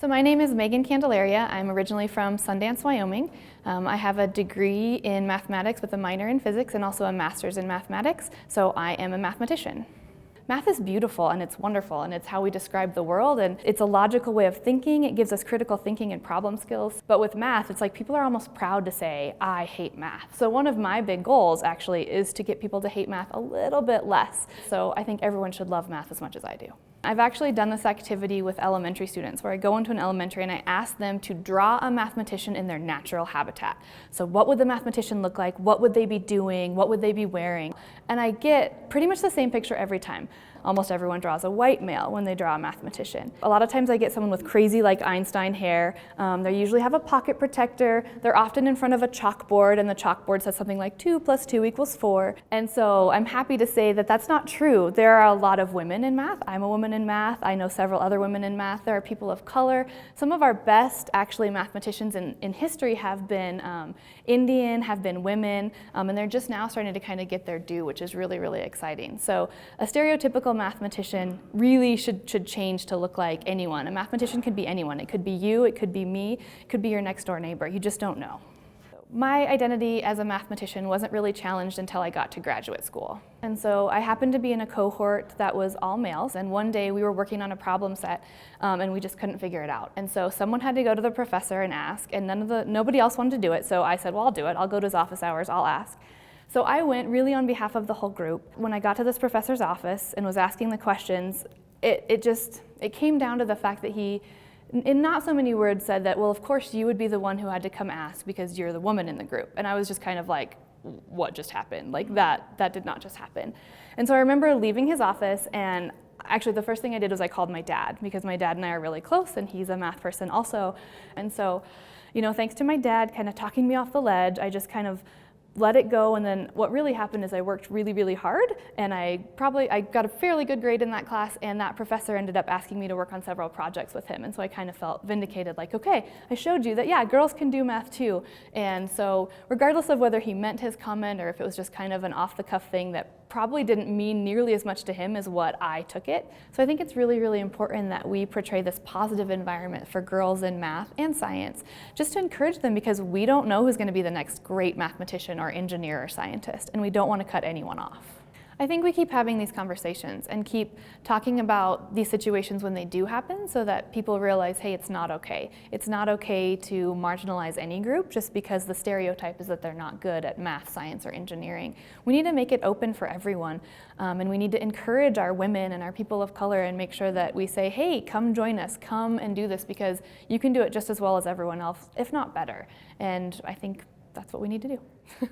So my name is Candelaria. I'm originally from Sundance, Wyoming. I have a degree in mathematics with a minor in physics and also a master's in mathematics, so I am a mathematician. Math is beautiful and it's wonderful and it's how we describe the world and it's a logical way of thinking. It gives us critical thinking and problem skills. But with math, it's like people are almost proud to say, I hate math. So one of my big goals actually is to get people to hate math a little bit less. So I think everyone should love math as much as I do. I've actually done this activity with elementary students where I go into an elementary and I ask them to draw a mathematician in their natural habitat. So what would the mathematician look like? What would they be doing? What would they be wearing? And I get pretty much the same picture every time. Almost everyone draws a white male when they draw a mathematician. A lot of times I get someone with crazy like Einstein hair. They usually have a pocket protector. They're often in front of a chalkboard and the chalkboard says something like 2 + 2 = 4. And so I'm happy to say that that's not true. There are a lot of women in math. I'm a woman in math. I know several other women in math. There are people of color. Some of our best actually mathematicians in history have been Indian, have been women, and they're just now starting to kind of get their due, which is really, really exciting. So a stereotypical mathematician really should change to look like anyone. A mathematician could be anyone. It could be you, it could be me, it could be your next door neighbor. You just don't know. My identity as a mathematician wasn't really challenged until I got to graduate school. And so I happened to be in a cohort that was all males, and one day we were working on a problem set and we just couldn't figure it out. And so someone had to go to the professor and ask, and nobody else wanted to do it, so I said, well, I'll do it. I'll go to his office hours, I'll ask. So I went really on behalf of the whole group. When I got to this professor's office and was asking the questions, it came down to the fact that he, in not so many words, said that, well, of course you would be the one who had to come ask because you're the woman in the group. And I was just kind of like, what just happened? Like that did not just happen. And so I remember leaving his office, and actually the first thing I did was I called my dad, because my dad and I are really close and he's a math person also. And so, thanks to my dad kind of talking me off the ledge, I just kind of let it go, and then what really happened is I worked really, really hard, and I got a fairly good grade in that class, and that professor ended up asking me to work on several projects with him, and so I kind of felt vindicated, like, okay, I showed you that, yeah, girls can do math too. And so regardless of whether he meant his comment or if it was just kind of an off-the-cuff thing that probably didn't mean nearly as much to him as what I took it. So I think it's really, really important that we portray this positive environment for girls in math and science, just to encourage them, because we don't know who's going to be the next great mathematician or engineer or scientist, and we don't want to cut anyone off. I think we keep having these conversations and keep talking about these situations when they do happen so that people realize, hey, it's not okay. It's not okay to marginalize any group just because the stereotype is that they're not good at math, science, or engineering. We need to make it open for everyone, and we need to encourage our women and our people of color and make sure that we say, hey, come join us, come and do this, because you can do it just as well as everyone else, if not better. And I think that's what we need to do.